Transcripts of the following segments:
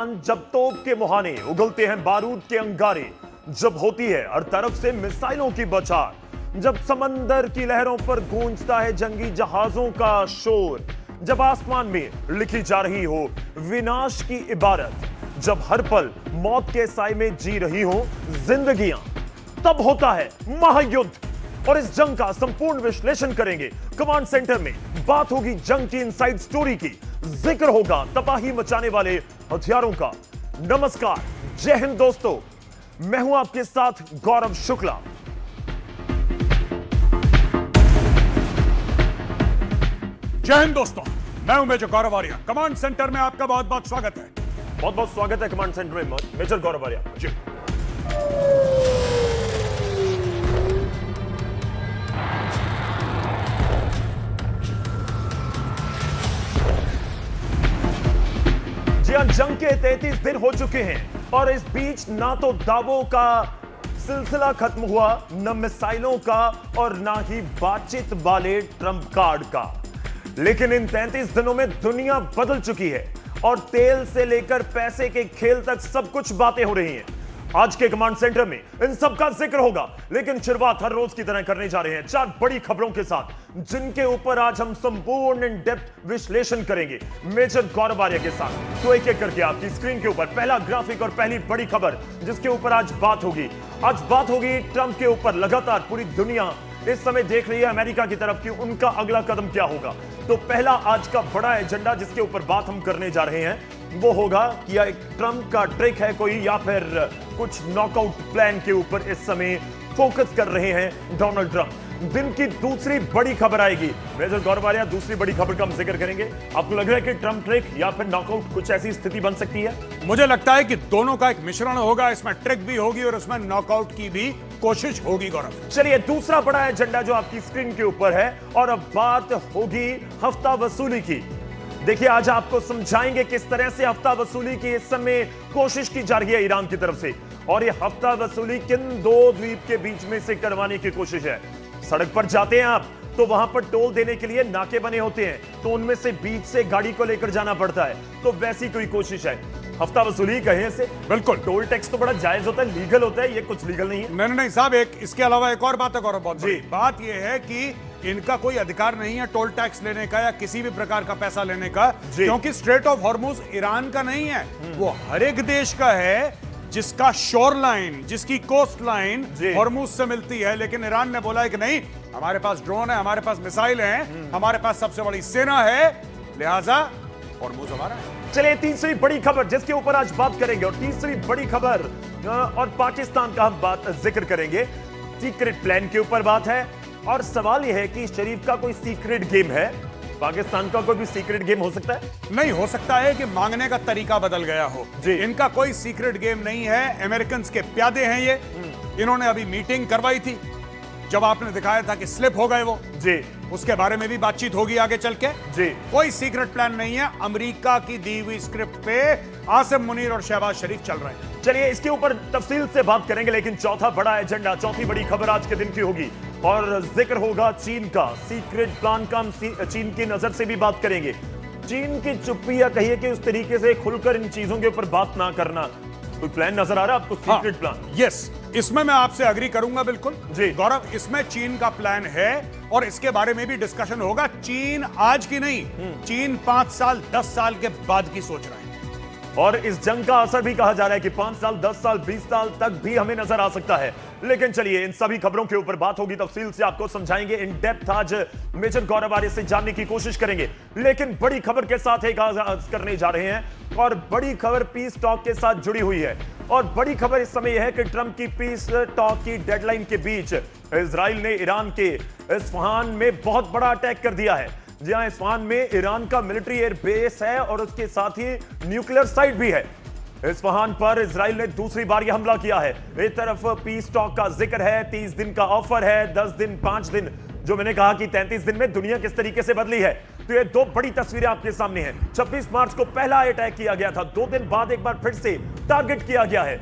जब तोप के मुहाने उगलते हैं बारूद के अंगारे, जब होती है हर तरफ से मिसाइलों की बौछार, जब समंदर की लहरों पर गूंजता है जंगी जहाजों का शोर, जब आसमान में लिखी जा रही हो विनाश की इबारत, जब हर पल मौत के साए में जी रही हो जिंदगियां, तब होता है महायुद्ध। और इस जंग का संपूर्ण विश्लेषण करेंगे कमांड सेंटर में। बात होगी जंग की इनसाइड स्टोरी की, जिक्र होगा तबाही मचाने वाले हथियारों का। नमस्कार, जय हिंद दोस्तों, मैं हूं आपके साथ गौरव शुक्ला। जय हिंद दोस्तों, मैं हूं मेजर गौरव आर्या। कमांड सेंटर में आपका बहुत बहुत स्वागत है। बहुत बहुत स्वागत है कमांड सेंटर में मेजर गौरव आर्या जी। जंग के 33 दिन हो चुके हैं और इस बीच ना तो दावों का सिलसिला खत्म हुआ, न मिसाइलों का और ना ही बातचीत वाले ट्रंप कार्ड का। लेकिन इन 33 दिनों में दुनिया बदल चुकी है और तेल से लेकर पैसे के खेल तक सब कुछ बातें हो रही हैं। आज के कमांड सेंटर में इन सब का जिक्र होगा, लेकिन शुरुआत हर रोज की तरह करने जा रहे हैं 4 बड़ी खबरों के साथ, जिनके ऊपर आज हम संपूर्ण इन डेप्थ विश्लेषण करेंगे मेजर गौरव आर्या के साथ। तो एक एक करके आपकी स्क्रीन के ऊपर पहला ग्राफिक और पहली बड़ी खबर जिसके ऊपर आज बात होगी ट्रंप के ऊपर। लगातार पूरी दुनिया इस समय देख रही है अमेरिका की तरफ कि उनका अगला कदम क्या होगा। तो पहला आज का बड़ा एजेंडा जिसके ऊपर बात हम करने जा रहे हैं वो होगा कि एक ट्रंप का ट्रिक है कोई, या फिर कुछ नॉकआउट प्लान के ऊपर इस समय फोकस कर रहे हैं डोनाल्ड ट्रंप। दिन की दूसरी बड़ी खबर आएगी मेजर गौरव आर्या, दूसरी बड़ी खबर का हम जिक्र करेंगे। आपको लग रहा है कि ट्रंप ट्रिक या फिर नॉकआउट, कुछ ऐसी स्थिति बन सकती है? मुझे लगता है कि दोनों का एक मिश्रण होगा, इसमें ट्रिक भी होगी और उसमें नॉकआउट की भी कोशिश होगी। गौरव, चलिए दूसरा बड़ा एजेंडा जो आपकी स्क्रीन के ऊपर है, और अब बात होगी हफ्ता वसूली की। देखिए आज आपको समझाएंगे किस तरह से हफ्ता वसूली की इस समय कोशिश की जा रही है ईरान की तरफ से, और ये हफ्ता वसूली किन दो द्वीप के बीच में से करवाने की कोशिश है। सड़क पर जाते हैं आप तो वहां पर टोल देने के लिए नाके बने होते हैं, तो उनमें से बीच से गाड़ी को लेकर जाना पड़ता है, तो वैसी कोई कोशिश है। हफ्ता वसूली कहें से, बिल्कुल। टोल टैक्स तो बड़ा जायज होता है, लीगल होता है, ये कुछ लीगल नहीं है। नहीं साहब, एक इसके अलावा एक और बात है गौरव, बहुत जी। बड़ी बात यह है कि इनका कोई अधिकार नहीं है टोल टैक्स लेने का या किसी भी प्रकार का पैसा लेने का, क्योंकि स्ट्रेट ऑफ हॉर्मुज ईरान का नहीं है, वो हर एक देश का है जिसका शोर लाइन, जिसकी कोस्ट लाइन हॉर्मुज से मिलती है। लेकिन ईरान ने बोला है कि नहीं, हमारे पास ड्रोन है, हमारे पास मिसाइल हैं, हमारे पास सबसे बड़ी सेना है, लिहाजा हॉर्मुज हमारा है। चलिए तीसरी बड़ी खबर जिसके ऊपर आज बात करेंगे, और तीसरी बड़ी खबर और पाकिस्तान का हम बात जिक्र करेंगे। सीक्रेट प्लान के ऊपर बात है, और सवाल यह है कि शरीफ का कोई सीक्रेट गेम है, पाकिस्तान का कोई भी सीक्रेट गेम हो सकता है? नहीं, हो सकता है कि मांगने का तरीका बदल गया हो। इनका कोई सीक्रेट गेम नहीं है, अमेरिकन के प्यादे हैं ये। इन्होंने अभी मीटिंग करवाई थी, जब आपने दिखाया था कि स्लिप हो गए वो जी, उसके बारे में भी बातचीत होगी आगे चल के जी। कोई सीक्रेट प्लान नहीं है, अमेरिका की दी हुई स्क्रिप्ट पे आसिम मुनीर और शहबाज शरीफ चल रहे हैं। चलिए इसके ऊपर तफसील से बात करेंगे, लेकिन चौथा बड़ा एजेंडा, चौथी बड़ी खबर आज के दिन की होगी, और जिक्र होगा चीन का सीक्रेट प्लान का। हम चीन की नजर से भी बात करेंगे। चीन की चुप्पी, या कहिए कि उस तरीके से खुलकर इन चीजों के ऊपर बात ना करना, कोई प्लान नजर आ रहा है आपको? सीक्रेट प्लान, यस, इसमें मैं आपसे अग्री करूंगा बिल्कुल जी गौरव, इसमें चीन का प्लान है और इसके बारे में भी डिस्कशन होगा। चीन आज की नहीं, चीन 5 साल 10 साल के बाद की सोच रहा है, और इस जंग का असर भी कहा जा रहा है कि 5 साल 10 साल 20 साल तक भी हमें नजर आ सकता है। लेकिन चलिए इन सभी खबरों के ऊपर बात होगी, तफसील से आपको समझाएंगे, इन डेप्थ आज मेजर गौरव आर्या से जानने की कोशिश करेंगे। लेकिन बड़ी खबर के साथ एक आगाज करने जा रहे हैं, और बड़ी खबर पीस टॉक के साथ जुड़ी हुई है। और बड़ी खबर इस समय यह है कि ट्रंप की पीस टॉक की डेडलाइन के बीच इजराइल ने ईरान के इस्फहान में बहुत बड़ा अटैक कर दिया है। जहां इस्फहान में ईरान का मिलिट्री एयर बेस है और उसके साथ ही न्यूक्लियर साइट भी है। इस्फहान पर इजराइल ने दूसरी बार यह हमला किया है। एक तरफ पीस टॉक का जिक्र है, 30 दिन का ऑफर है, 10 दिन 5 दिन, जो मैंने कहा कि 33 दिन में दुनिया किस तरीके से बदली है। तो ये दो बड़ी तस्वीरें आपके सामने हैं। 26 मार्च को पहला अटैक किया गया था, 2 दिन बाद एक बार फिर से टारगेट किया गया है,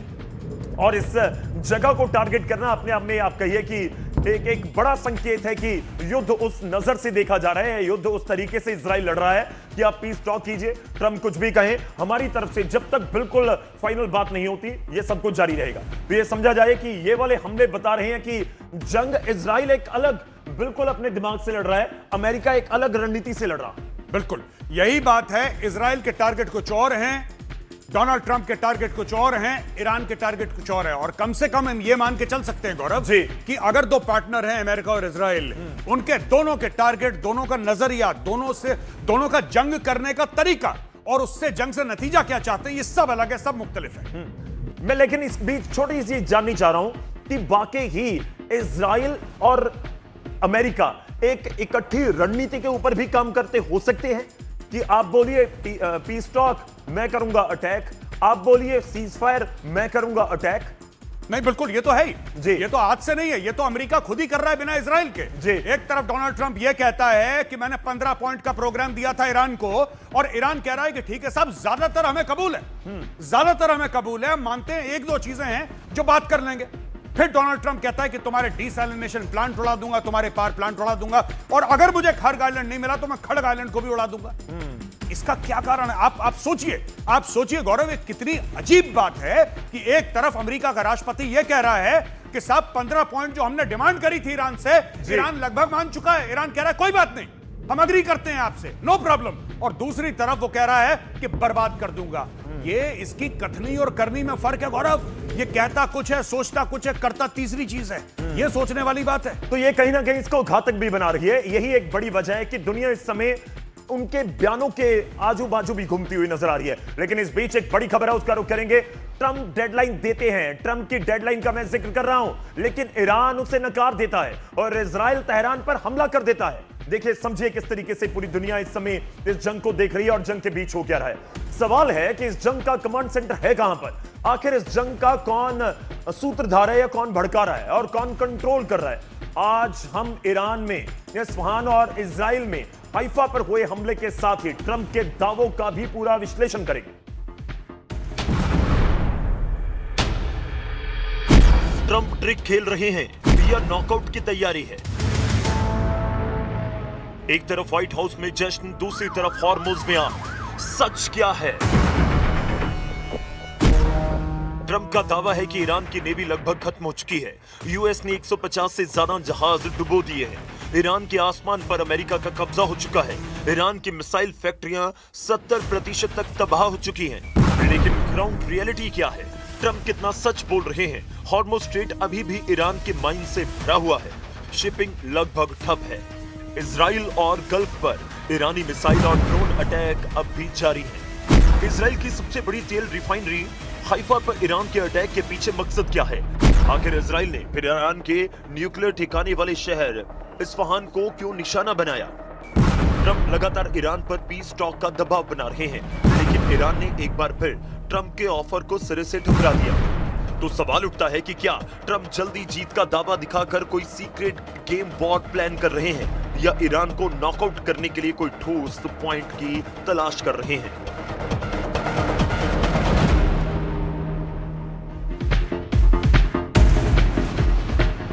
और इस जगह को टारगेट करना अपने आप में आप कहिए कि एक बड़ा संकेत है कि युद्ध उस नजर से देखा जा रहा है, युद्ध उस तरीके से इजराइल लड़ रहा है कि आप पीस टॉक कीजिए, ट्रंप कुछ भी कहें, हमारी तरफ से जब तक बिल्कुल फाइनल बात नहीं होती ये सब कुछ जारी रहेगा। तो ये समझा जाए कि ये वाले हमले बता रहे हैं कि जंग इजराइल एक अलग बिल्कुल अपने दिमाग से लड़ रहा है, अमेरिका एक अलग रणनीति से लड़ रहा है। बिल्कुल यही बात है। इजराइल के टारगेट कुछ और हैं, डोनाल्ड ट्रंप के टारगेट कुछ और हैं, ईरान के टारगेट कुछ और है। और कम से कम हम ये मान के चल सकते हैं गौरव जी कि अगर दो पार्टनर हैं अमेरिका और इजराइल, उनके दोनों के टारगेट, दोनों का नजरिया, दोनों का जंग करने का तरीका और उससे जंग से नतीजा क्या चाहते हैं, ये सब अलग है, सब मुख्तलिफ है। मैं लेकिन इस बीच छोटी सी जाननी चाह रहा हूं कि वाकई ही इजराइल और अमेरिका एक इकट्ठी रणनीति के ऊपर भी काम करते हो सकते हैं कि आप बोलिए पीस टॉक, मैं करूंगा अटैक, आप बोलिए सीज फायर, मैं करूंगा अटैक। नहीं बिल्कुल ये तो है ही जी। ये तो आज से नहीं है, ये तो अमेरिका खुद ही कर रहा है बिना इजराइल के। जी। एक तरफ डोनाल्ड ट्रंप ये कहता है कि मैंने 15 पॉइंट का प्रोग्राम दिया था ईरान को, और ईरान कह रहा है कि ठीक है साहब, ज्यादातर हमें कबूल है, ज्यादातर हमें कबूल है, मानते हैं एक दो चीजें हैं जो बात कर लेंगे। फिर डोनाल्ड ट्रंप कहता है कि तुम्हारे डीसैलिनेशन प्लांट उड़ा दूंगा, तुम्हारे पावर प्लांट उड़ा दूंगा, और अगर मुझे खड़ग आइलैंड नहीं मिला तो मैं खड़ग आइलैंड को भी उड़ा दूंगा। इसका क्या कारण है? आप सोचिए गौरव, एक कितनी अजीब बात है कि एक तरफ अमेरिका का राष्ट्रपति यह कह रहा है कि साहब 15 पॉइंट जो हमने डिमांड करी थी ईरान से, ईरान लगभग मान चुका है। ईरान कह रहा है कोई बात नहीं, हम अग्री करते हैं आपसे, नो प्रॉब्लम। और दूसरी तरफ वो कह रहा है कि बर्बाद कर दूंगा। ये इसकी कथनी और करनी में फर्क है गौरव। ये कहता कुछ है, सोचता कुछ है, करता तीसरी चीज है। ये सोचने वाली बात है। तो ये कहीं ना कहीं इसको घातक भी बना रही है। यही एक बड़ी वजह है कि दुनिया इस समय उनके बयानों के आजू बाजू भी घूमती हुई नजर आ रही है। लेकिन इस बीच एक बड़ी खबर है, उसका रुख करेंगे। ट्रंप डेडलाइन देते हैं, ट्रंप की डेडलाइन का मैं जिक्र कर रहा हूं, लेकिन ईरान उसे नकार देता है और इजराइल तेहरान पर हमला कर देता है। देखिए, समझिए किस तरीके से पूरी दुनिया इस समय इस जंग को देख रही है और जंग के बीच हो क्या रहा है। सवाल है कि इस जंग का कमांड सेंटर है कहां पर? आखिर इस जंग का कौन सूत्रधार है या कौन भड़का रहा है और कौन कंट्रोल कर रहा है? आज हम ईरान में, इस्फहान और इजराइल में हाइफा पर हुए हमले के साथ ही ट्रंप के दावों का भी पूरा विश्लेषण करेंगे। ट्रंप ट्रिक खेल रहे हैं या नॉकआउट की तैयारी है? एक तरफ व्हाइट हाउस में जश्न, दूसरी तरफ हॉर्मुज़ में आग। सच क्या है? ट्रंप का दावा है कि ईरान की नेवी लगभग खत्म हो चुकी है। यूएस ने 150 से ज्यादा जहाज डुबो दिए हैं। ईरान के आसमान पर अमेरिका का कब्जा हो चुका है। ईरान की मिसाइल फैक्ट्रियां 70% तक तबाह हो चुकी हैं। लेकिन ग्राउंड रियलिटी क्या है? ट्रंप कितना सच बोल रहे हैं? हॉर्मुज़ स्ट्रेट अभी भी ईरान के माइन से भरा हुआ है। शिपिंग लगभग ठप है। इजराइल और गल्फ पर ईरानी मिसाइल और ड्रोन अटैक अब भी जारी है। इजराइल की सबसे बड़ी तेल रिफाइनरी हाइफा पर ईरान के अटैक के पीछे मकसद क्या है? आखिर इजराइल ने फिर ईरान के न्यूक्लियर ठिकाने वाले शहर इस्फहान को क्यों निशाना बनाया? ट्रंप लगातार ईरान पर पीस टॉक का दबाव बना रहे हैं, लेकिन ईरान ने एक बार फिर ट्रंप के ऑफर को सिरे से ठुकरा दिया। तो सवाल उठता है कि क्या ट्रंप जल्दी जीत का दावा दिखाकर कोई सीक्रेट गेम वॉर प्लान कर रहे हैं या ईरान को नॉकआउट करने के लिए कोई ठोस पॉइंट की तलाश कर रहे हैं?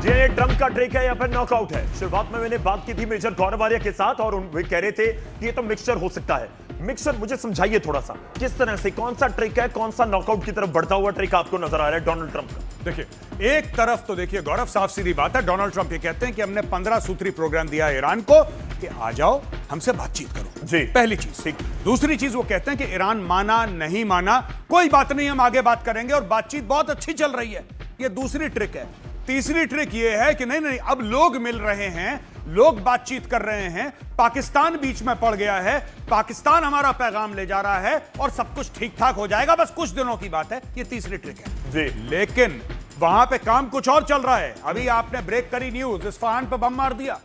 ये ट्रंप का ट्रिक है या फिर नॉकआउट है? शुरुआत में मैंने बात की थी मेजर गौरव आर्या के साथ और वे कह रहे थे कि ये तो मिक्सचर हो सकता है। मिक्सचर मुझे समझाइए थोड़ा सा, किस तरह से, कौन सा ट्रिक है, कौन सा नॉकआउट की तरफ बढ़ता हुआ ट्रिक आपको नजर आ रहा है डोनाल्ड ट्रंप का? देखिए, एक तरफ तो देखिए गौरव, साफ सीधी बात है, डोनाल्ड ट्रंप ये कहते हैं कि हमने 15 सूत्री प्रोग्राम दिया है ईरान को कि आ जाओ हमसे बातचीत करो। जी, पहली चीज। ठीक। दूसरी चीज वो कहते हैं कि ईरान माना नहीं माना कोई बात नहीं, हम आगे बात करेंगे और बातचीत बहुत अच्छी चल रही है। ये दूसरी ट्रिक है। तीसरी ट्रिक ये है कि नहीं, अब लोग मिल रहे हैं, लोग बातचीत कर रहे हैं, पाकिस्तान बीच में पड़ गया है, पाकिस्तान हमारा पैगाम ले जा रहा है और सब कुछ ठीक ठाक हो जाएगा, बस कुछ दिनों की बात है। ये तीसरी ट्रिक है जी। लेकिन वहां पे काम कुछ और चल रहा है। अभी आपने ब्रेक करी न्यूज, इस्फहान पे बम मार दिया।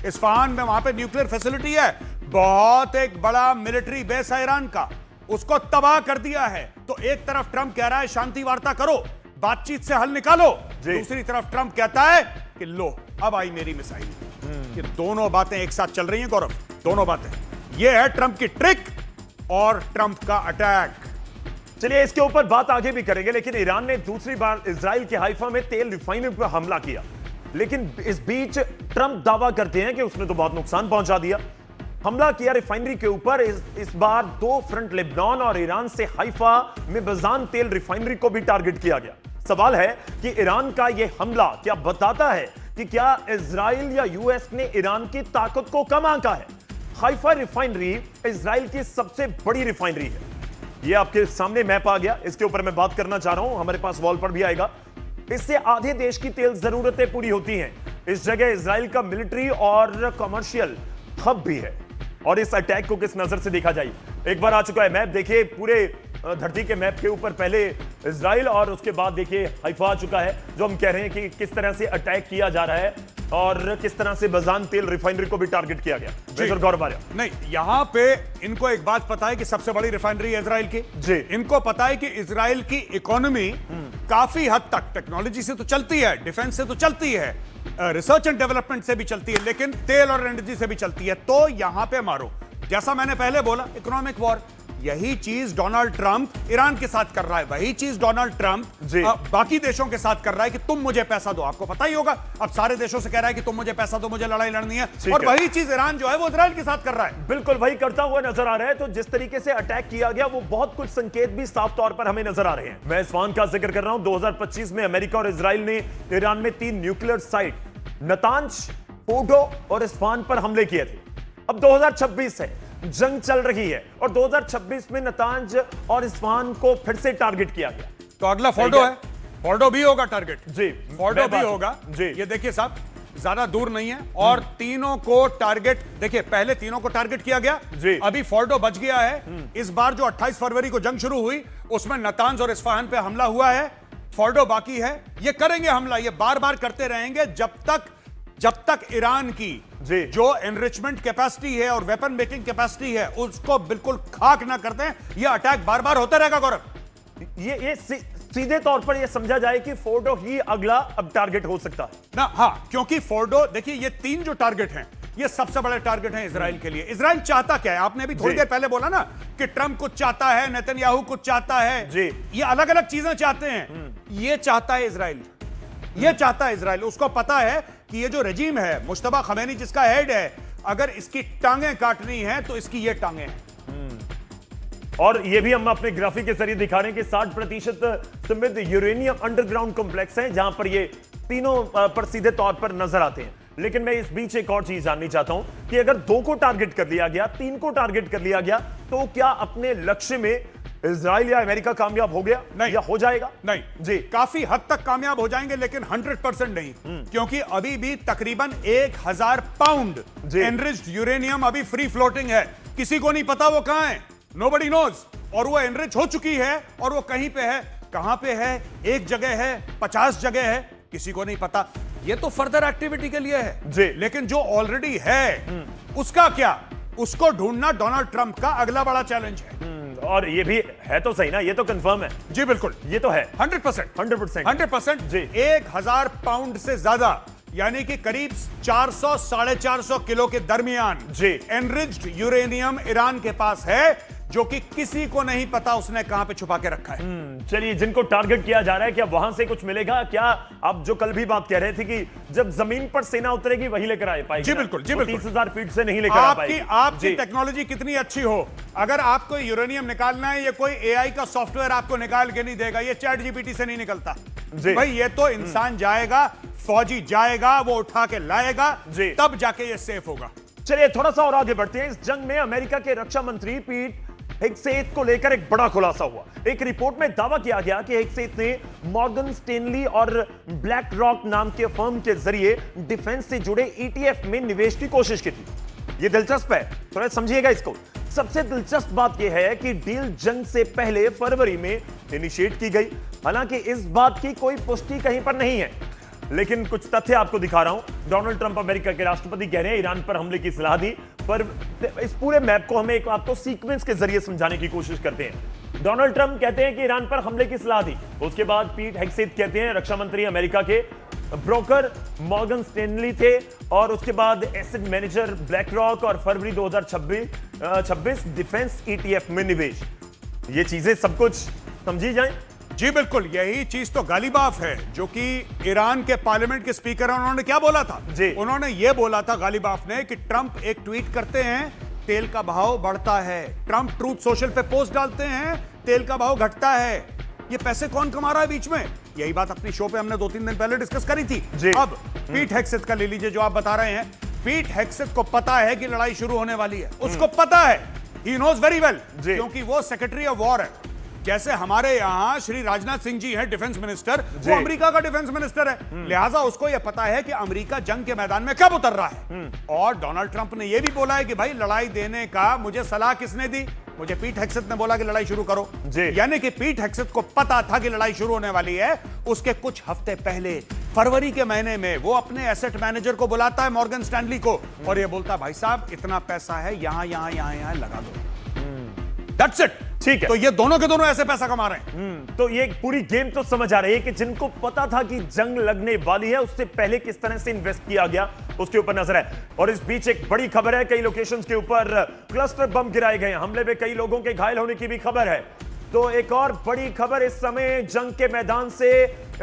इस्फहान में वहां पे न्यूक्लियर फैसिलिटी है, बहुत एक बड़ा मिलिट्री बेस है ईरान का, उसको तबाह कर दिया है। तो एक तरफ ट्रंप कह रहा है शांति वार्ता करो, बातचीत से हल निकालो, दूसरी तरफ ट्रंप कहता है कि लो अब आई मेरी मिसाइल। ये दोनों बातें एक साथ चल रही हैं गौरव, दोनों बातें। ये है ट्रंप की ट्रिक और ट्रंप का अटैक। चलिए इसके ऊपर बात आगे भी करेंगे, लेकिन ईरान ने दूसरी बार इजराइल के हाइफा में तेल रिफाइनरी पर हमला किया। लेकिन इस बीच ट्रंप दावा करते हैं कि उसने तो बहुत नुकसान पहुंचा दिया। हमला किया रिफाइनरी के ऊपर। इस बार दो फ्रंट, लेबनान और ईरान से हाइफा में बजान तेल रिफाइनरी को भी टारगेट किया गया। सवाल है कि ईरान का यह हमला क्या बताता है कि क्या इजराइल या यूएस ने ईरान की ताकत को कम आंका है? हाइफा रिफाइनरी इजराइल की सबसे बड़ी रिफाइनरी है। यह आपके सामने मैप आ गया, इसके ऊपर मैं बात करना चाह रहा हूं, हमारे पास वॉल पर भी आएगा। इससे आधे देश की तेल जरूरतें पूरी होती हैं। इस जगह इजराइल का मिलिट्री और कमर्शियल हब भी है। और इस अटैक को किस नजर से देखा जाए, एक बार आ चुका है मैप, देखिए पूरे धरती के मैप के ऊपर पहले इजराइल और उसके बाद देखिए हाइफा आ चुका है, जो हम कह रहे हैं कि किस तरह से अटैक किया जा रहा है और किस तरह से बजान तेल रिफाइनरी को भी टारगेट किया गया। मेजर गौरव आर्या, नहीं, यहां पे इनको एक बात पता है कि सबसे बड़ी रिफाइनरी है इजराइल की। जी। इनको पता है कि इजराइल की इकोनॉमी काफी हद तक टेक्नोलॉजी से तो चलती है, डिफेंस से तो चलती है, रिसर्च एंड डेवलपमेंट से भी चलती है, लेकिन तेल और एनर्जी से भी चलती है। तो यहां पे मारो, जैसा मैंने पहले बोला, इकोनॉमिक वॉर। यही चीज डोनाल्ड ट्रंप ईरान के साथ कर रहा है, वही चीज डोनाल्ड ट्रंप बाकी देशों के साथ कर रहा है कि तुम मुझे पैसा दो। आपको पता ही होगा, अब सारे देशों से कह रहा है कि तुम मुझे पैसा दो, मुझे लड़ाई लड़नी है। और वही चीज ईरान जो है वो इजराइल के साथ कर रहा है। बिल्कुल वही करता हुआ नजर आ रहा है। तो जिस तरीके से अटैक किया गया, वो बहुत कुछ संकेत भी साफ तौर पर हमें नजर आ रहे हैं। मैं इस्फहान का जिक्र कर रहा हूं। 2025 में अमेरिका और इजराइल ने ईरान में 3 न्यूक्लियर साइट, नतांज, फोर्डो और इस्फहान पर हमले किए थे। अब 2026 है, जंग चल रही है और 2026 में नतांज और इस्फहान को फिर से टारगेट किया गया। तो अगला फोर्डो है, फोर्डो भी होगा टारगेट। जी, फोर्डो भी होगा जी। ये देखिए साहब, ज्यादा दूर नहीं है। और तीनों को टारगेट, देखिए पहले तीनों को टारगेट किया गया जी। अभी फोर्डो बच गया है। इस बार जो 28 फरवरी को जंग शुरू हुई, उसमें नतांज और इस्फहान पे हमला हुआ है। फोर्डो बाकी है। ये करेंगे हमला, ये बार बार करते रहेंगे जब तक ईरान की जो एनरिचमेंट कैपेसिटी है और वेपन मेकिंग कैपेसिटी है उसको बिल्कुल खाक ना करते हैं। ये अटैक बार बार होता रहेगा। गौरव, ये सीधे तौर पर ये समझा जाए कि फोर्डो ही अगला अब टारगेट हो सकता है ना। हाँ, क्योंकि फोर्डो, देखिए ये 3 जो टारगेट हैं, ये सबसे बड़े टारगेट हैं इजराइल के लिए। इजराइल चाहता क्या है? आपने भी थोड़ी देर पहले बोला ना कि ट्रंप कुछ चाहता है, नेतन्याहू कुछ चाहता है जी। ये अलग अलग चीजें चाहते हैं। ये चाहता है इजराइल, ये चाहता है इजराइल। उसको पता है कि ये जो रेजिम है, मुश्तबा खमैनी जिसका हेड है, अगर इसकी टांगें काटनी है तो इसकी ये टांगें हैं। और ये भी हम अपने ग्राफिक के जरिए दिखा रहे हैं कि 60% समृद्ध यूरेनियम अंडरग्राउंड कॉम्प्लेक्स हैं, जहां पर ये तीनों पर सीधे तौर पर नजर आते हैं। लेकिन मैं इस बीच एक और चीज जाननी चाहता हूं कि अगर 2 को टारगेट कर लिया गया, 3 को टारगेट कर लिया गया, तो क्या अपने लक्ष्य में इजराइल या अमेरिका कामयाब हो गया? नहीं, या हो जाएगा? नहीं जी, काफी हद तक कामयाब हो जाएंगे, लेकिन 100% नहीं। क्योंकि अभी भी तकरीबन 1000 पाउंड एनरिच्ड यूरेनियम अभी फ्री फ्लोटिंग है। किसी को नहीं पता वो कहां है, नोबडी नोज। और वो एनरिच हो चुकी है और वो कहीं पे है, कहां पे है, 1 जगह है, 50 जगह है, किसी को नहीं पता। ये तो फर्दर एक्टिविटी के लिए है जी। लेकिन जो ऑलरेडी है उसका क्या, उसको ढूंढना डोनाल्ड ट्रंप का अगला बड़ा चैलेंज है। और ये भी है तो सही ना, ये तो कंफर्म है। जी बिल्कुल, ये तो है 100% जी। 1000 पाउंड से ज्यादा, यानी कि करीब 400-450 किलो के दरमियान जी एनरिच्ड यूरेनियम ईरान के पास है, जो कि किसी को नहीं पता उसने कहां पे छुपा के रखा है। चलिए, जिनको टारगेट किया जा रहा है, क्या वहां से कुछ मिलेगा? क्या आप जो कल भी बात कह रहे थे कि जब जमीन पर सेना उतरेगी वही लेकर आ पाएगी? जी बिल्कुल, जी बिल्कुल। 30,000 फीट से नहीं लेकर आ पाएगी। आपकी टेक्नोलॉजी कितनी अच्छी हो, अगर आपको यूरेनियम निकालना है, ये कोई एआई का सॉफ्टवेयर आपको निकाल के नहीं देगा, ये चैट जीपीटी से नहीं निकलता भाई। ये तो इंसान जाएगा, फौजी जाएगा, वो उठा के लाएगा, तब जाके ये सेफ होगा। चलिए थोड़ा सा और आगे बढ़ते हैं। इस जंग में अमेरिका के रक्षा मंत्री पीट हेग्सेथ को लेकर एक बड़ा खुलासा हुआ। एक रिपोर्ट में दावा किया गया कि हेग्सेथ ने मॉर्गन स्टैनली और ब्लैक रॉक नाम के फर्म के जरिए डिफेंस से जुड़े ETF में निवेश की कोशिश की थी। यह दिलचस्प है, थोड़ा समझिएगा इसको। सबसे दिलचस्प बात यह है कि डील जंग से पहले फरवरी में इनिशिएट की गई। हालांकि इस बात की कोई पुष्टि कहीं पर नहीं है, लेकिन कुछ तथ्य आपको दिखा रहा हूं। डोनाल्ड ट्रंप अमेरिका के राष्ट्रपति कह रहे हैं ईरान पर हमले की सलाह दी, पर इस पूरे मैप को हमें एक आपको सीक्वेंस के जरिए समझाने की कोशिश करते हैं। डोनाल्ड ट्रंप कहते हैं कि ईरान पर हमले की सलाह दी, उसके बाद पीट हेग्सेथ कहते हैं रक्षा मंत्री अमेरिका के, ब्रोकर मॉर्गन स्टैनली थे, और उसके बाद एसेट मैनेजर ब्लैक रॉक, और फरवरी 2026 डिफेंस ETF में निवेश। ये चीजें सब कुछ समझी जाएं जी बिल्कुल, यही चीज तो गालिबाफ है जो कि ईरान के पार्लियामेंट के स्पीकर हैं। उन्होंने क्या बोला था जी। उन्होंने ये बोला था गालिबाफ ने कि ट्रंप एक ट्वीट करते हैं, तेल का भाव बढ़ता है। ट्रंप ट्रूथ सोशल पे पोस्ट डालते हैं, तेल का भाव घटता है। ये पैसे कौन कमा रहा है बीच में? यही बात अपनी शो पे हमने 2-3 दिन पहले डिस्कस करी थी। अब पीट हेग्सेथ का ले लीजिए, जो आप बता रहे हैं। पीट हेग्सेथ को पता है कि लड़ाई शुरू होने वाली है, उसको पता है, ही नोज वेरी वेल, क्योंकि वो सेक्रेटरी ऑफ वॉर है। जैसे हमारे यहां श्री राजनाथ सिंह जी हैं डिफेंस मिनिस्टर, वो अमेरिका का डिफेंस मिनिस्टर है, लिहाजा उसको यह पता है कि अमेरिका जंग के मैदान में कब उतर रहा है। और डोनाल्ड ट्रंप ने यह भी बोला है कि भाई लड़ाई देने का मुझे सलाह किसने दी? मुझे पीट हेग्सेथ ने बोला कि लड़ाई शुरू करो। यानी कि पीट हेग्सेथ को पता था कि लड़ाई शुरू होने वाली है। उसके कुछ हफ्ते पहले फरवरी के महीने में वो अपने एसेट मैनेजर को बुलाता है, मॉर्गन स्टैनली को, और ये बोलता है भाई साहब इतना पैसा है, यहां यहां यहां यहां लगा दो। That's it. ठीक है। तो ये दोनों के दोनों ऐसे पैसा कमा रहे हैं। तो ये पूरी गेम तो समझ आ रही है कि जिनको पता था कि जंग लगने वाली है, उससे पहले किस तरह से इन्वेस्ट किया गया उसके ऊपर नजर है। और इस बीच एक बड़ी खबर है, कई लोकेशंस के ऊपर क्लस्टर बम गिराए गए हैं, हमले में कई लोगों के घायल होने की भी खबर है। तो एक और बड़ी खबर इस समय जंग के मैदान से,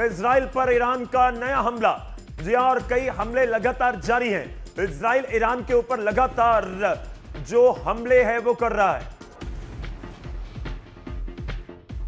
इजराइल पर ईरान का नया हमला। जी हां, और कई हमले लगातार जारी हैं। इजराइल ईरान के ऊपर लगातार जो हमले हैं वो कर रहा है।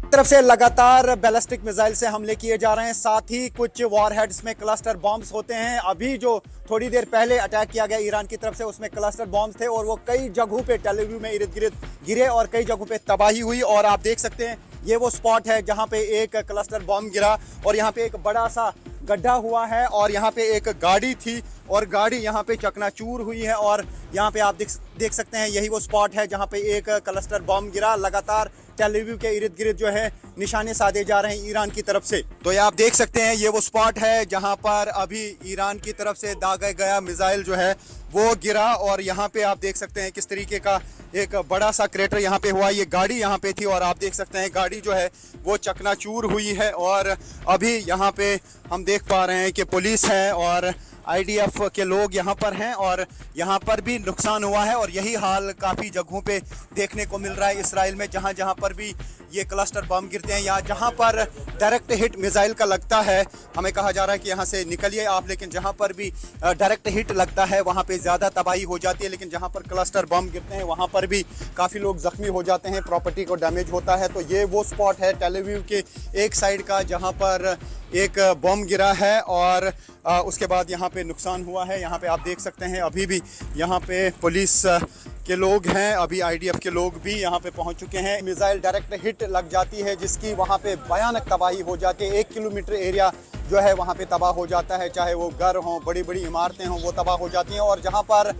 तरफ से लगातार बैलिस्टिक मिसाइल से हमले किए जा रहे हैं, साथ ही कुछ वॉरहेड्स में क्लस्टर बॉम्ब्स होते हैं। अभी जो थोड़ी देर पहले अटैक किया गया ईरान की तरफ से, उसमें क्लस्टर बॉम्ब्स थे और वो कई जगहों पे टेल अवीव में इर्द गिर्द गिरे और कई जगहों पे तबाही हुई। और आप देख सकते हैं ये वो स्पॉट है जहां पे एक क्लस्टर बॉम्ब गिरा और यहाँ पे एक बड़ा सा गड्ढा हुआ है और यहाँ पे एक गाड़ी थी और गाड़ी यहाँ पे चकनाचूर हुई है। और यहाँ पे आप देख सकते हैं यही वो स्पॉट है जहाँ पे एक क्लस्टर बॉम्ब गिरा। लगातार टेल अवीव के इर्द गिर्द जो है निशाने साधे जा रहे हैं ईरान की तरफ से। तो ये आप देख सकते हैं ये वो स्पॉट है जहाँ पर अभी ईरान की तरफ से दागा गया मिसाइल जो है वो गिरा। और यहाँ पे आप देख सकते हैं किस तरीके का एक बड़ा सा क्रेटर यहाँ पे हुआ। ये गाड़ी यहाँ पे थी और आप देख सकते हैं गाड़ी जो है वो चकनाचूर हुई है। और अभी यहाँ पे हम देख पा रहे हैं कि पुलिस है और आईडीएफ के लोग यहाँ पर हैं और यहाँ पर भी नुकसान हुआ है। और यही हाल काफ़ी जगहों पे देखने को मिल रहा है इसराइल में, जहाँ जहाँ पर भी ये क्लस्टर बम गिरते हैं या जहाँ पर डायरेक्ट हिट मिसाइल का लगता है, हमें कहा जा रहा है कि यहाँ से निकलिए आप, लेकिन जहाँ पर भी डायरेक्ट हिट लगता है वहाँ पे ज़्यादा तबाही हो जाती है। लेकिन जहाँ पर क्लस्टर बम गिरते हैं वहाँ पर भी काफ़ी लोग ज़ख्मी हो जाते हैं, प्रॉपर्टी को डैमेज होता है। तो ये वो स्पॉट है टेल अवीव के एक साइड का जहाँ पर एक बम गिरा है और उसके बाद यहाँ पे नुकसान हुआ है। यहाँ पे आप देख सकते हैं अभी भी यहाँ पे पुलिस के लोग हैं, अभी आईडीएफ के लोग भी यहाँ पे पहुँच चुके हैं। मिसाइल डायरेक्ट हिट लग जाती है जिसकी वहाँ पे भयानक तबाही हो जाती है। 1 किलोमीटर एरिया जो है वहाँ पे तबाह हो जाता है, चाहे वो घर हों, बड़ी बड़ी इमारतें हों, वो तबाह हो जाती हैं। और जहाँ पर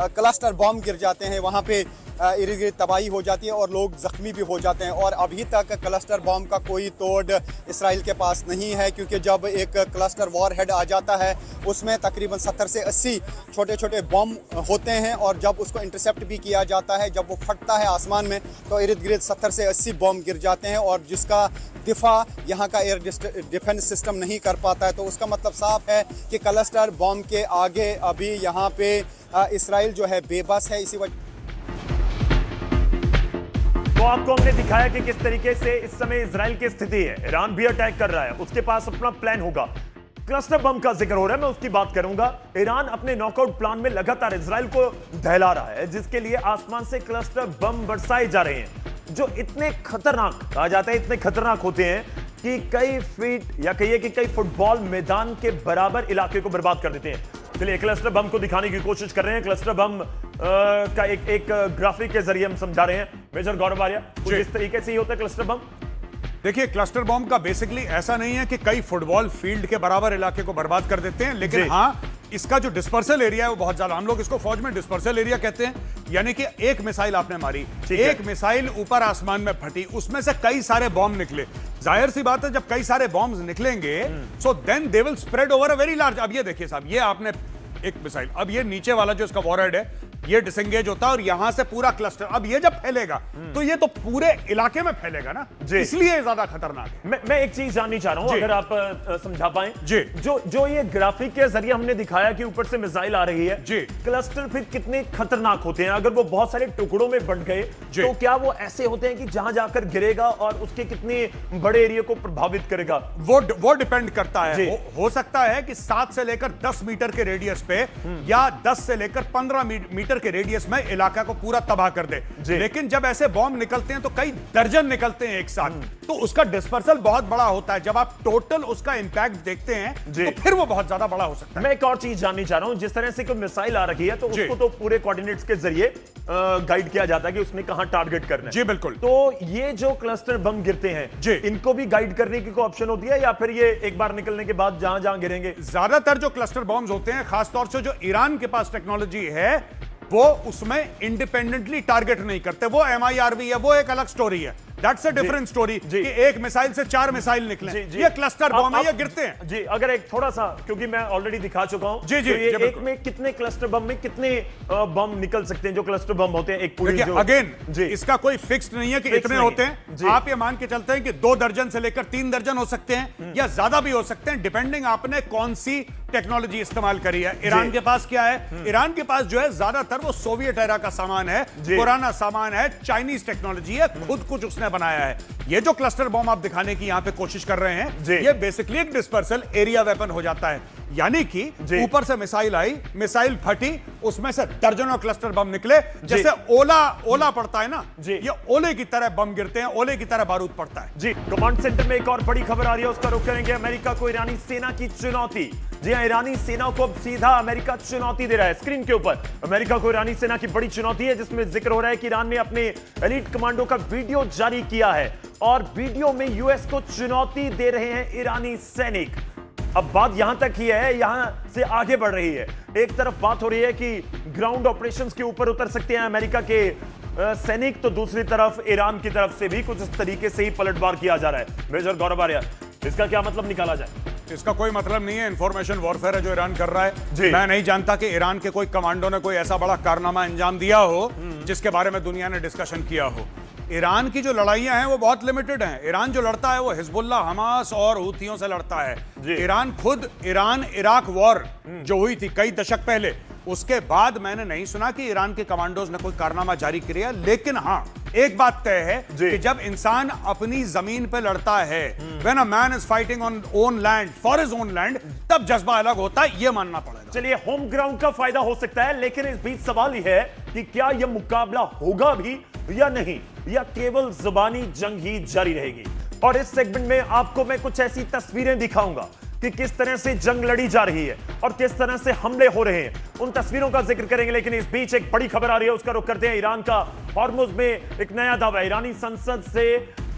क्लस्टर बम गिर जाते हैं वहाँ पे इर्द गिर्द तबाही हो जाती है और लोग ज़ख्मी भी हो जाते हैं। और अभी तक क्लस्टर बम का कोई तोड़ इसराइल के पास नहीं है, क्योंकि जब एक क्लस्टर वॉरहेड आ जाता है उसमें तकरीबन 70 से 80 छोटे छोटे बम होते हैं और जब उसको इंटरसेप्ट भी किया जाता है, जब वो फटता है आसमान में तो इर्द गिर्द 70 से 80 बम गिर जाते हैं और जिसका दिफा यहाँ का एयर डिफेंस सिस्टम नहीं कर पाता है। तो उसका मतलब साफ है कि क्लस्टर बम के आगे अभी यहाँ पे इसराइल जो है बेबस है। इसी वजह तो आपको हमने दिखाया कि किस तरीके से इस समय इजराइल की स्थिति है। ईरान भी अटैक कर रहा है, उसके पास अपना प्लान होगा। क्लस्टर बम का जिक्र हो रहा है, मैं उसकी बात करूंगा। ईरान अपने नॉकआउट प्लान में लगातार इजराइल को दहला रहा है, जिसके लिए आसमान से क्लस्टर बम बरसाए जा रहे हैं जो इतने खतरनाक, कहा जाता है इतने खतरनाक होते हैं कि कई फीट या कहिए कि कई फुटबॉल मैदान के बराबर इलाके को बर्बाद कर देते हैं। चलिए क्लस्टर बम को दिखाने की कोशिश कर रहे हैं। क्लस्टर बम का एक ग्राफिक के जरिए हम समझा रहे हैं। मेजर गौरव आर्या, कुछ इस तरीके से ही होता है क्लस्टर बम। देखिए, क्लस्टर बॉम्ब का बेसिकली ऐसा नहीं है कि कई फुटबॉल फील्ड के बराबर इलाके को बर्बाद कर देते हैं, लेकिन हाँ इसका जो डिस्पर्सल एरिया है वो बहुत ज्यादा, हम लोग इसको फौज में डिस्पर्सल एरिया कहते हैं। यानी कि एक मिसाइल आपने मारी, एक मिसाइल ऊपर आसमान में फटी, उसमें से कई सारे बॉम्ब निकले। जाहिर सी बात है जब कई सारे बॉम्ब्स निकलेंगे so then they will spread over a very large. अब ये देखिए साहब, ये आपने एक मिसाइल, अब ये नीचे वाला जो इसका वॉरहेड है ये डिसंगेज होता है और यहां से पूरा क्लस्टर, अब ये जब फैलेगा तो ये तो पूरे इलाके में फैलेगा ना, इसलिए ये ज्यादा खतरनाक है। मैं एक चीज जाननी चाह रहा हूं, अगर आप समझा पाए जी। जो ये ग्राफिक के जरिए हमने दिखाया कि ऊपर से मिसाइल आ रही है जी। क्लस्टर फिर कितने खतरनाक होते हैं? अगर वो बहुत सारे टुकड़ों में बंट गए तो क्या वो ऐसे होते हैं कि जहां जाकर गिरेगा और उसके कितने बड़े एरिया को प्रभावित करेगा? वो डिपेंड करता है। हो सकता है कि 7 से लेकर 10 मीटर के रेडियस पे या 10 से लेकर 15 मीटर के रेडियस में इलाका को पूरा तबाह कर दे। लेकिन जब ऐसे बॉम्ब निकलते हैं तो कई दर्जन निकलते हैं एक साथ, तो उसका डिस्पर्सल बहुत बड़ा होता है। जब आप टोटल उसका इंपैक्ट देखते हैं तो फिर वो बहुत ज्यादा बड़ा हो सकता है। मैं एक और चीज जाननी चाह रहा हूं, जिस तरह से कोई मिसाइल आ रही है तो उसको तो पूरे कोऑर्डिनेट्स के जरिए गाइड किया जाता है कि उसने कहां टारगेट करना है। जी बिल्कुल। तो ये जो क्लस्टर बम गिरते हैं जी, इनको भी गाइड करने की कोई ऑप्शन होती है या फिर ये एक बार निकलने के बाद जहां जहां गिरेंगे? ज्यादातर जो क्लस्टर बॉम्ब्स होते हैं, खासतौर से जो ईरान के पास टेक्नोलॉजी है, वो उसमें इंडिपेंडेंटली टारगेट नहीं करते। वो MIRV है, वो एक अलग स्टोरी है। दैट्स अ डिफरेंट स्टोरी कि एक मिसाइल से 4 मिसाइल निकले। ये क्लस्टर बॉम्ब है, ये गिरते हैं। जी, अगर एक थोड़ा सा, क्योंकि मैं ऑलरेडी दिखा चुका हूं, जी जी, तो ये एक में कितने क्लस्टर बम में कितने बम निकल सकते हैं? जो क्लस्टर बम होते हैं एक पूरी जो अगेन इसका कोई फिक्स नहीं है कि इतने होते हैं। आप ये मान के चलते हैं कि 2 दर्जन से लेकर 3 दर्जन हो सकते हैं या ज्यादा भी हो सकते हैं, डिपेंडिंग आपने कौन सी टेक्नोलॉजी इस्तेमाल करी है। ईरान के पास क्या है? ईरान के पास जो है ज्यादातर वो सोवियत एरा का सामान है, पुराना सामान है, चाइनीज टेक्नोलॉजी है, खुद कुछ उसने बनाया है। ये जो क्लस्टर बॉम्ब आप दिखाने की यहां पे कोशिश कर रहे हैं, ये बेसिकली एक डिस्पर्सल एरिया वेपन हो जाता है। यानी कि ऊपर से मिसाइल आई, मिसाइल फटी, उसमें से दर्जनों क्लस्टर बम निकले। जैसे ओला पड़ता है ना, ये ओले की तरह बम गिरते हैं, ओले की तरह बारूद पड़ता है। जी, कमांड सेंटर में एक और बड़ी खबर आ रही है, उसका रुख करेंगे। अमेरिका को ईरानी सेना की चुनौती। जी हां, ईरानी सेना को अब सीधा अमेरिका चुनौती दे रहा है। स्क्रीन के ऊपर अमेरिका को ईरानी सेना की बड़ी चुनौती है, जिसमें जिक्र हो रहा है कि ईरान ने अपने एलीट कमांडो का वीडियो जारी किया है और वीडियो में यूएस को चुनौती दे रहे हैं ईरानी सैनिक। अब बात यहां तक ही है, यहां से आगे बढ़ रही है। एक तरफ बात हो रही है कि ग्राउंड ऑपरेशंस के ऊपर उतर सकते हैं अमेरिका के सैनिक, तो दूसरी तरफ ईरान की तरफ से भी कुछ इस तरीके से ही पलटवार किया जा रहा है। मेजर गौरव आर्या, इसका क्या मतलब निकाला जाए? इसका कोई मतलब नहीं है, इंफॉर्मेशन वॉरफेयर है जो ईरान कर रहा है। मैं नहीं जानता कि ईरान के कोई कमांडो ने कोई ऐसा बड़ा कारनामा अंजाम दिया हो जिसके बारे में दुनिया ने डिस्कशन किया हो। ईरान की जो लड़ाइयां हैं वो बहुत लिमिटेड हैं। ईरान जो लड़ता है वो हिजबुल्ला, हमास और हूथियों से लड़ता है। ईरान खुद ईरान इराक वॉर जो हुई थी कई दशक पहले, उसके बाद मैंने नहीं सुना कि ईरान के कमांडोज ने कोई कारनामा जारी किया। लेकिन हाँ, एक बात तय है कि जब इंसान अपनी जमीन पे लड़ता है, when a man is fighting on own land for his own land, तब जज्बा अलग होता है, ये मानना पड़ेगा। चलिए, होम ग्राउंड का फायदा हो सकता है, लेकिन इस बीच सवाल यह है कि क्या यह मुकाबला होगा भी या नहीं, या केवल जुबानी जंग ही जारी रहेगी। और इस सेगमेंट में आपको मैं कुछ ऐसी तस्वीरें दिखाऊंगा कि किस तरह से जंग लड़ी जा रही है और किस तरह से हमले हो रहे हैं, उन तस्वीरों का जिक्र करेंगे। लेकिन इस बीच एक बड़ी खबर आ रही है, उसका रुख करते हैं। ईरान का हॉर्मुज में एक नया दावा, ईरानी संसद से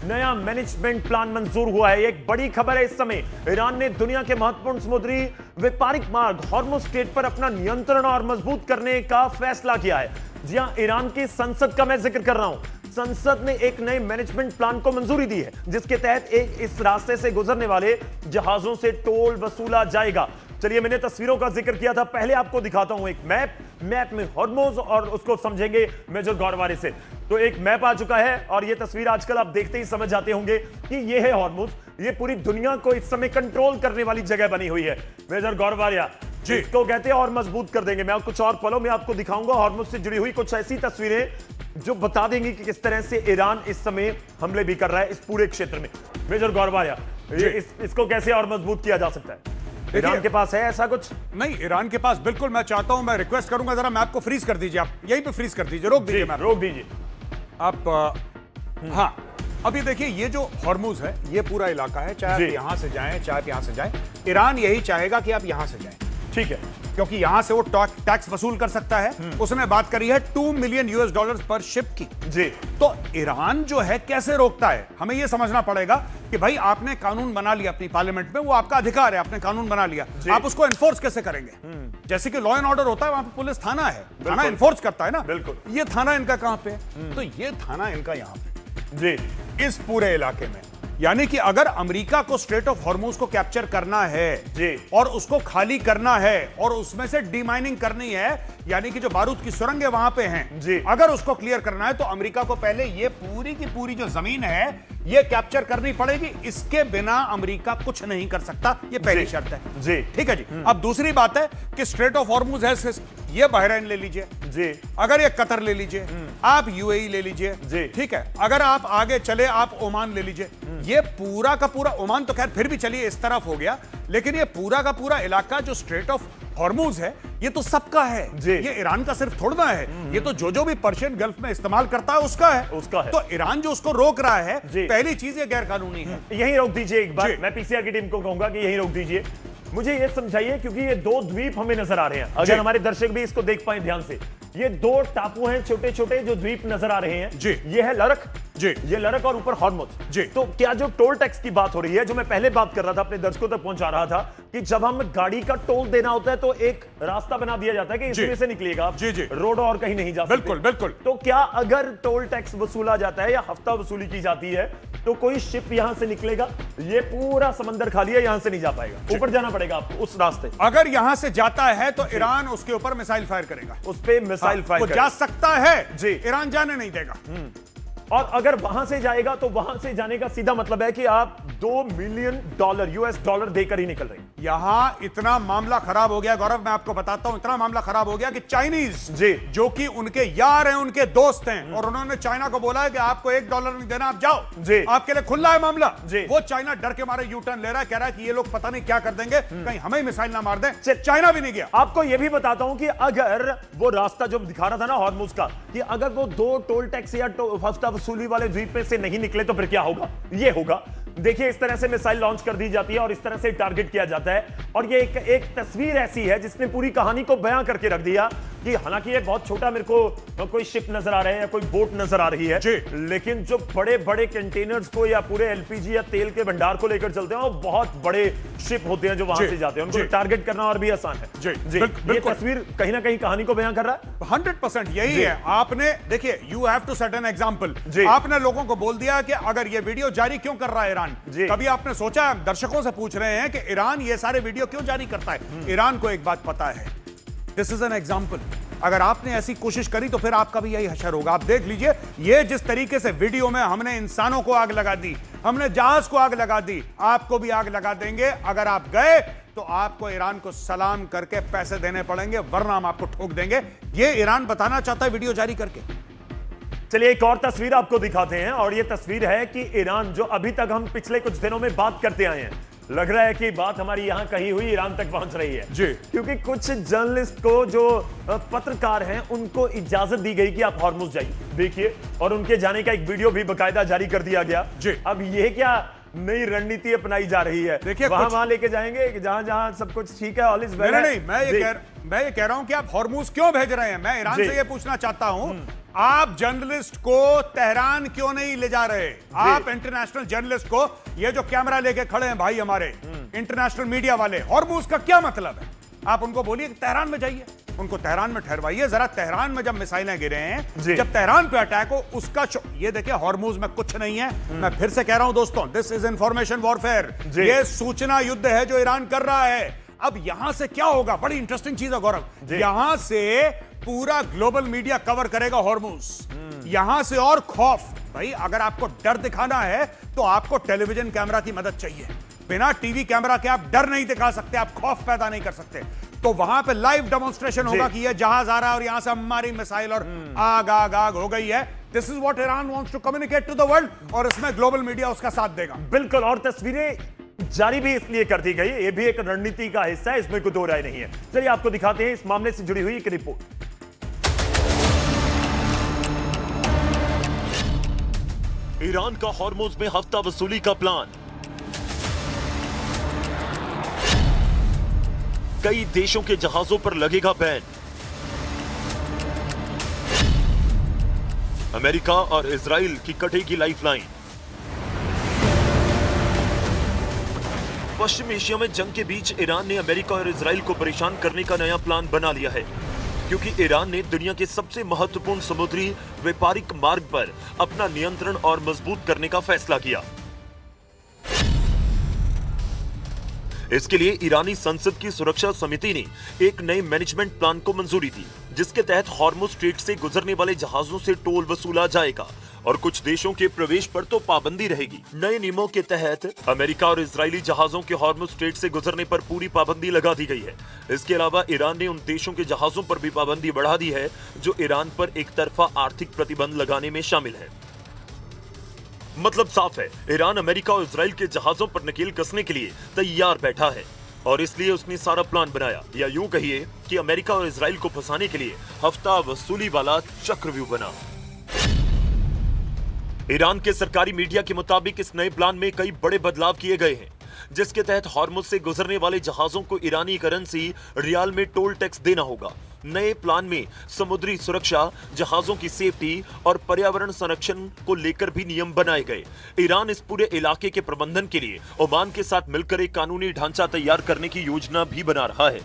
नया मैनेजमेंट प्लान मंजूर हुआ है। एक बड़ी खबर है इस समय। ईरान ने दुनिया के महत्वपूर्ण समुद्री व्यापारिक मार्ग हॉर्मुज स्ट्रेट पर अपना नियंत्रण और मजबूत करने का फैसला किया है। जी हां, ईरान की संसद का मैं जिक्र कर रहा हूं। संसद ने एक नए मैनेजमेंट प्लान को मंजूरी दी है, जिसके तहत इस रास्ते से गुजरने वाले जहाजों से टोल वसूला जाएगा। चलिए, मैंने तस्वीरों का जिक्र किया था, पहले आपको दिखाता हूं एक मैप में हॉर्मुज, और उसको समझेंगे मेजर गौरवारे से। तो एक मैप आ चुका है और ये तस्वीर आजकल आप देखते ही समझ जाते होंगे कि ये है हॉर्मुज। ये पूरी दुनिया को इस समय कंट्रोल करने वाली जगह बनी हुई है। मेजर गौरवारिया जी, इसको कहते हैं और मजबूत कर देंगे। मैं कुछ और पलों में आपको दिखाऊंगा हॉर्मुज से जुड़ी हुई कुछ ऐसी तस्वीरें जो बता देंगी कि किस तरह से ईरान इस समय हमले भी कर रहा है इस पूरे क्षेत्र में। मेजर गौरवारिया, इसको कैसे और मजबूत किया जा सकता है? ईरान के पास है ऐसा कुछ? नहीं, ईरान के पास बिल्कुल। मैं चाहता हूं, मैं रिक्वेस्ट करूंगा, जरा मैप को फ्रीज कर दीजिए। आप यहीं पे फ्रीज कर दीजिए, रोक दीजिए मैप, रोक दीजिए आप। हाँ, अभी देखिए, ये जो हॉर्मुज है ये पूरा इलाका है, चाहे आप यहां से जाएं चाहे आप यहां से जाएं, ईरान यही चाहेगा कि आप यहां से जाएं। ठीक है, क्योंकि यहां से वो टैक्स वसूल कर सकता है। उसने बात करी है $2 मिलियन पर शिप की। जी, तो ईरान जो है कैसे रोकता है, हमें यह समझना पड़ेगा कि भाई आपने कानून बना लिया अपनी पार्लियामेंट में, वो आपका अधिकार है, आपने कानून बना लिया, आप उसको एनफोर्स कैसे करेंगे? जैसे कि लॉ एंड ऑर्डर होता है, वहां पे पुलिस थाना है, थाना एनफोर्स करता है ना। बिल्कुल। ये थाना इनका कहां पे है? तो ये थाना इनका यहां पे जी, इस पूरे इलाके में। यानी कि अगर अमेरिका को स्ट्रेट ऑफ हॉर्मूज को कैप्चर करना है जी। और उसको खाली करना है और उसमें से डीमाइनिंग करनी है, यानी कि जो बारूद की सुरंगें वहां पे हैं जी। अगर उसको क्लियर करना है तो अमेरिका को पहले ये पूरी की पूरी जो जमीन है ये कैप्चर करनी पड़ेगी। इसके बिना अमेरिका कुछ नहीं कर सकता, ये पहली जी। शर्त है जी। ठीक है जी। अब दूसरी बात है कि स्ट्रेट ऑफ हॉर्मूज है, ये बहरीन ले लीजिए जी। अगर ये कतर ले लीजिए, आप यूएई ले लीजिए जी। ठीक है, अगर आप आगे चले आप ओमान ले लीजिए, ये पूरा का पूरा, ओमान तो खैर फिर भी चलिए इस तरफ हो गया, लेकिन ये पूरा का पूरा इलाका जो स्ट्रेट ऑफ हॉर्मूज है ये तो सबका है जी। ये ईरान का सिर्फ थोड़ा है, ये तो जो भी पर्शियन गल्फ में इस्तेमाल करता है उसका है। तो ईरान जो उसको रोक रहा है, जी। पहली चीज ये गैर कानूनी है। यहीं रोक दीजिए एक बार, जी। मैं पीसीआर की टीम को कहूंगा कि यहीं रोक दीजिए। मुझे ये समझाइए, क्योंकि ये दो द्वीप हमें नजर आ रहे हैं, जी। अगर हमारे दर्शक भी इसको देख पाए ध्यान से, ये दो टापू हैं छोटे छोटे जो द्वीप नजर आ रहे हैं जी। ये है लरक जी। ये लरक और ऊपर हॉर्मुज जी। तो क्या जो टोल टैक्स की बात हो रही है, जो मैं पहले बात कर रहा था अपने दर्शकों तक पहुंचा रहा था कि जब हम गाड़ी का टोल देना होता है तो एक रास्ता बना दिया जाता है कि इसमें से निकलिएगा आप, जी, जी। रोड और कहीं नहीं जा सकते। बिल्कुल, बिल्कुल। तो क्या अगर टोल टैक्स वसूला जाता है या हफ्ता वसूली की जाती है तो कोई शिप यहां से निकलेगा? ये पूरा समंदर खाली है, यहां से नहीं जा पाएगा, ऊपर जाना पड़ेगा आपको उस रास्ते। अगर यहां से जाता है तो ईरान उसके ऊपर मिसाइल फायर करेगा, उस पे मिसाइल फायर वो जा सकता है जी। ईरान जाने नहीं देगा। और अगर वहां से जाएगा तो वहां से जाने का सीधा मतलब है कि आप $2 मिलियन यूएस डॉलर देकर ही निकल रहे हैं। यहां इतना मामला खराब हो गया गौरव, मैं आपको बताता हूं, इतना मामला खराब हो गया कि चाइनीज जी। जो कि उनके यार हैं, उनके दोस्त हैं, और उन्होंने चाइना को बोला है कि आपको $1 नहीं देना, आप जाओ जी। आपके लिए खुला है मामला जी। वो चाइना डर के मारे यू टर्न ले रहा है, कह रहा है कि ये लोग पता नहीं क्या कर देंगे, कहीं हमें मिसाइल ना मार दें। चाइना भी नहीं गया। आपको यह भी बताता हूं कि अगर वो रास्ता जो दिखा रहा था ना हॉर्मुज का, कि अगर वो दो टोल टैक्स या हफ्ता वसूली वाले द्वीप में से नहीं निकले तो फिर क्या होगा? ये होगा, देखिए इस तरह से मिसाइल लॉन्च कर दी जाती है और इस तरह से टारगेट किया जाता है, और ये एक तस्वीर ऐसी है जिसने पूरी कहानी को बयां करके रख दिया कि हालांकि ये बहुत छोटा, मेरे को कोई शिप नजर आ रहे हैं या कोई बोट नजर आ रही है जी। लेकिन जो बड़े बड़े कंटेनर्स को या पूरे एलपीजी या तेल के भंडार को लेकर चलते हैं, वो बहुत बड़े शिप होते हैं जो वहां जी। से जाते हैं, उनको जी। टारगेट करना और भी आसान है। जी। ये बिल्कुल। तस्वीर कहीं ना कहीं कहानी को बयां कर रहा है। 100% यही जी। है। आपने देखिए, you have to set an example. जी। आपने लोगों को बोल दिया कि अगर ये वीडियो जारी क्यों कर रहा है ईरान, जी। कभी आपने सोचा, दर्शकों से पूछ रहे हैं कि ईरान ये सारे वीडियो क्यों जारी करता है? ईरान को एक बात पता है, दिस इज एन एग्जांपल। अगर आपने ऐसी कोशिश करी तो फिर आपका भी यही हशर होगा। आप देख लीजिए, ये जिस तरीके से वीडियो में हमने इंसानों को आग लगा दी, हमने जहाज को आग लगा दी, आपको भी आग लगा देंगे। अगर आप गए तो आपको ईरान को सलाम करके पैसे देने पड़ेंगे, वरना हम आपको ठोक देंगे। ये ईरान बताना चाहता है वीडियो जारी करके। चलिए एक और तस्वीर आपको दिखाते हैं, और ये तस्वीर है कि ईरान, जो अभी तक हम पिछले कुछ दिनों में बात करते आए हैं, लग रहा है कि बात हमारी यहां कहीं हुई ईरान तक पहुंच रही है जी। क्योंकि कुछ जर्नलिस्ट को, जो पत्रकार हैं, उनको इजाजत दी गई कि आप हॉर्मुज जाइए, देखिए, और उनके जाने का एक वीडियो भी बकायदा जारी कर दिया गया जी। अब ये क्या नई रणनीति अपनाई जा रही है? देखिए, वहां लेके जाएंगे कि जहां जहां सब कुछ ठीक है, ऑल इज वेल। नहीं, मैं ये कह रहा हूं कि आप हॉर्मुज क्यों भेज रहे हैं। मैं ईरान जी। से ये पूछना चाहता हूं, आप जर्नलिस्ट को तेहरान क्यों नहीं ले जा रहे? आप इंटरनेशनल जर्नलिस्ट को, ये जो कैमरा लेके खड़े हैं भाई हमारे इंटरनेशनल मीडिया वाले, हॉर्मुज का क्या मतलब है? आप उनको बोलिए कि तेहरान में जाइए, उनको तेहरान में ठहरवाइए जरा। तेहरान में जब मिसाइलें गिरे हैं, जब तेहरान पे अटैक हो, उसका ये देखिए, हॉर्मुज में कुछ नहीं है। मैं फिर से कह रहा हूं दोस्तों, दिस इज इंफॉर्मेशन वॉरफेयर। ये सूचना युद्ध है जो ईरान कर रहा है। अब यहां से क्या होगा? बड़ी इंटरेस्टिंग चीज है गौरव, यहां से पूरा ग्लोबल मीडिया कवर करेगा हॉर्मुज। यहां से और खौफ, भाई अगर आपको डर दिखाना है तो आपको टेलीविजन कैमरा की मदद चाहिए। बिना टीवी कैमरा के आप डर नहीं दिखा सकते, आप खौफ पैदा नहीं कर सकते। तो वहां पे लाइव डेमोन्स्ट्रेशन होगा कि ये जहाज आ रहा है और यहां से हमारी मिसाइल और आग आग आग हो गई है। This is what Iran wants to communicate to the world, और इसमें ग्लोबल मीडिया उसका साथ देगा। बिल्कुल, और तस्वीरें जारी भी इसलिए कर दी गई, ये भी एक रणनीति का हिस्सा है, इसमें कोई दो राय नहीं है। चलिए आपको दिखाते हैं इस मामले से जुड़ी हुई एक रिपोर्ट। ईरान का हॉर्मुज में हफ्ता वसूली का प्लान, कई देशों के जहाजों पर लगेगा बैन, अमेरिका और इजराइल की कटेगी लाइफलाइन, पश्चिम एशिया में जंग के बीच ईरान ने अमेरिका और इजराइल को परेशान करने का नया प्लान बना लिया है, क्योंकि ईरान ने दुनिया के सबसे महत्वपूर्ण समुद्री व्यापारिक मार्ग पर अपना नियंत्रण और मजबूत करने का फैसला किया। इसके लिए ईरानी संसद की सुरक्षा समिति ने एक नए मैनेजमेंट प्लान को मंजूरी दी, जिसके तहत हॉर्मुज स्ट्रेट से गुजरने वाले जहाजों से टोल वसूला जाएगा और कुछ देशों के प्रवेश पर तो पाबंदी रहेगी। नए नियमों के तहत अमेरिका और इजरायली जहाजों के हॉर्मुज स्ट्रेट से गुजरने पर पूरी पाबंदी लगा दी गई है। इसके अलावा ईरान ने उन देशों के जहाजों पर भी पाबंदी बढ़ा दी है जो ईरान पर एक तरफा आर्थिक प्रतिबंध लगाने में शामिल है। मतलब साफ है, ईरान अमेरिका और इजराइल के जहाजों पर नकेल कसने के लिए तैयार बैठा है और इसलिए उसने सारा प्लान बनाया, या यूं कहिए कि अमेरिका और इजराइल को फंसाने के लिए हफ्ता वसूली वाला चक्रव्यूह बना। ईरान के सरकारी मीडिया के मुताबिक इस नए प्लान में कई बड़े बदलाव किए गए हैं, जिसके तहत हॉर्मुज से गुजरने वाले जहाजों को ईरानी करेंसी रियाल में टोल टैक्स देना होगा। नए प्लान में समुद्री सुरक्षा, जहाजों की सेफ्टी और पर्यावरण संरक्षण को लेकर भी नियम बनाए गए। ईरान इस पूरे इलाके के प्रबंधन के लिए ओमान के साथ मिलकर एक कानूनी ढांचा तैयार करने की योजना भी बना रहा है।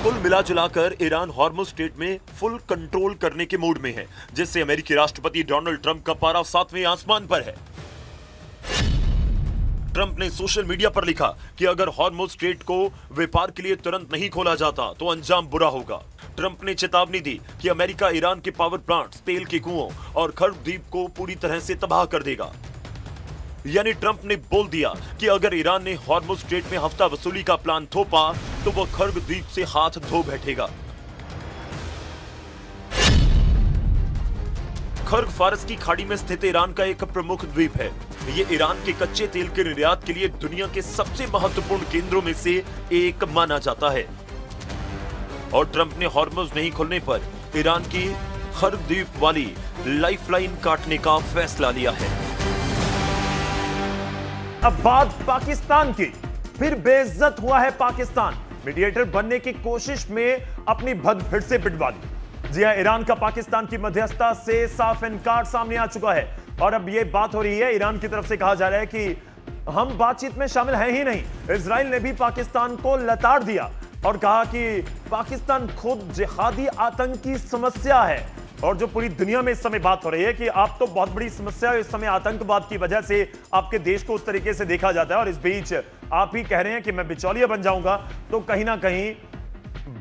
कुल मिलाजुलाकर ईरान हॉर्मुज स्ट्रेट में फुल कंट्रोल करने के मूड में है, जिससे अमेरिकी राष्ट्रपति डोनाल्ड ट्रंप का पारा 7वें आसमान पर है। ट्रंप ने सोशल मीडिया पर लिखा कि अगर हॉर्मुज स्ट्रेट को व्यापार के लिए तुरंत नहीं खोला जाता तो अंजाम बुरा होगा। ट्रंप ने चेतावनी दी कि अमेरिका ईरान के पावर प्लांट्स, तेल के कुओं और खर्ब द्वीप को पूरी तरह से तबाह कर देगा। यानी ट्रंप ने बोल दिया कि अगर ईरान ने हॉर्मुज स्ट्रेट में हफ्ता वसूली का प्लान थोपा तो वह खर्ब द्वीप से हाथ धो बैठेगा। खर्ग फारस की खाड़ी में स्थित ईरान का एक प्रमुख द्वीप है। ये ईरान के कच्चे तेल के निर्यात के लिए दुनिया के सबसे महत्वपूर्ण केंद्रों में से एक माना जाता है और ट्रंप ने हॉर्मुज नहीं खोलने पर ईरान की खर्ग द्वीप वाली लाइफलाइन काटने का फैसला लिया है। अब बात पाकिस्तान की, फिर बेइज्जत हुआ है पाकिस्तान। मीडिएटर बनने की कोशिश में अपनी भद फिर से पिटवा दी। जी हां, ईरान का पाकिस्तान की मध्यस्थता से साफ इनकार सामने आ चुका है और अब यह बात हो रही है, ईरान की तरफ से कहा जा रहा है कि हम बातचीत में शामिल हैं ही नहीं। इजराइल ने भी पाकिस्तान को लताड़ दिया और कहा कि पाकिस्तान खुद जिहादी आतंक की समस्या है। और जो पूरी दुनिया में इस समय बात हो रही है कि आप तो बहुत बड़ी समस्या है इस समय आतंकवाद की वजह से आपके देश को उस तरीके से देखा जाता है और इस बीच आप ही कह रहे हैं कि मैं बिचौलिया बन जाऊंगा, तो कहीं ना कहीं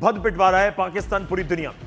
भद पिटवा रहा है पाकिस्तान पूरी दुनिया में।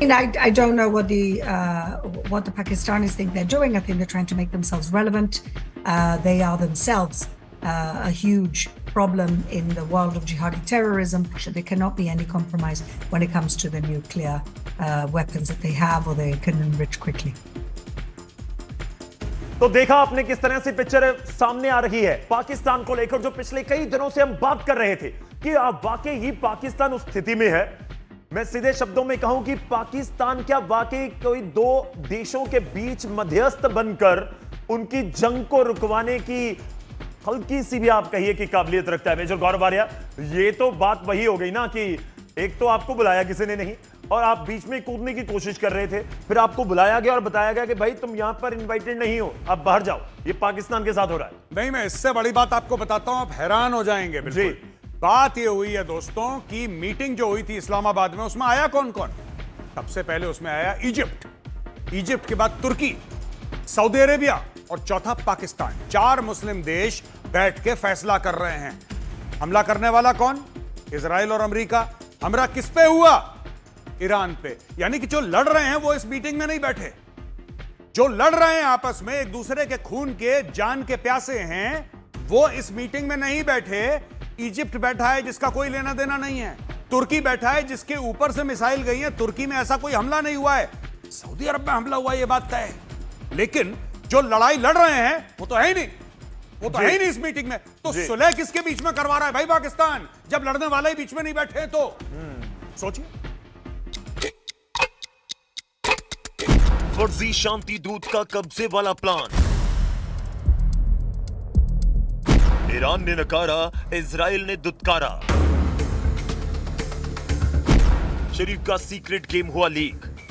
I don't know what the Pakistanis think they're doing. I think they're trying to make themselves relevant. They are themselves a huge problem in the world of jihadi terrorism. There cannot be any compromise when it comes to the nuclear weapons that they have or they can enrich quickly. तो देखा आपने किस तरह से picture सामने आ रही है पाकिस्तान को लेकर, जो पिछले कई दिनों से हम बात कर रहे थे कि अब वाकई ही पाकिस्तान उस स्थिति में है। मैं सीधे शब्दों में कहूं कि पाकिस्तान क्या वाकई कोई दो देशों के बीच मध्यस्थ बनकर उनकी जंग को रुकवाने की हल्की सी भी आप कहिए कि काबिलियत रखता है। मेजर गौरव आर्या, ये तो बात वही हो गई ना कि एक तो आपको बुलाया किसी ने नहीं और आप बीच में कूदने की कोशिश कर रहे थे, फिर आपको बुलाया गया और बताया गया कि भाई तुम यहां पर इनवाइटेड नहीं हो, आप बाहर जाओ। ये पाकिस्तान के साथ हो रहा है। नहीं, मैं इससे बड़ी बात आपको बताता हूं, आप हैरान हो जाएंगे। बिल्कुल बात ये हुई है दोस्तों कि मीटिंग जो हुई थी इस्लामाबाद में, उसमें आया कौन कौन? सबसे पहले उसमें आया इजिप्ट के बाद तुर्की, सऊदी अरेबिया और चौथा पाकिस्तान। 4 मुस्लिम देश बैठ के फैसला कर रहे हैं। हमला करने वाला कौन? इजराइल और अमेरिका। हमला किस पे हुआ? ईरान पे। यानी कि जो लड़ रहे हैं वो इस मीटिंग में नहीं बैठे, जो लड़ रहे हैं आपस में एक दूसरे के खून के जान के प्यासे हैं, वो इस मीटिंग में नहीं बैठे। इजिप्ट बैठा है जिसका कोई लेना देना नहीं है, तुर्की बैठा है जिसके ऊपर से मिसाइल गई है, तुर्की में ऐसा कोई हमला नहीं हुआ है, सऊदी अरब में हमला हुआ, ये बात तय है। लेकिन जो लड़ाई लड़ रहे हैं वो तो है ही नहीं, वो तो है ही नहीं इस मीटिंग में। तो सुलह किसके बीच में करवा रहा है भाई पाकिस्तान, जब लड़ने वाले ही बीच में नहीं बैठे? तो सोचिए। फर्जी शांति दूत का कब्जे वाला प्लान, ईरान ने नकारा, इजराइल ने दुत्कारा। शरीफ का सीक्रेट गेम हुआ लीक।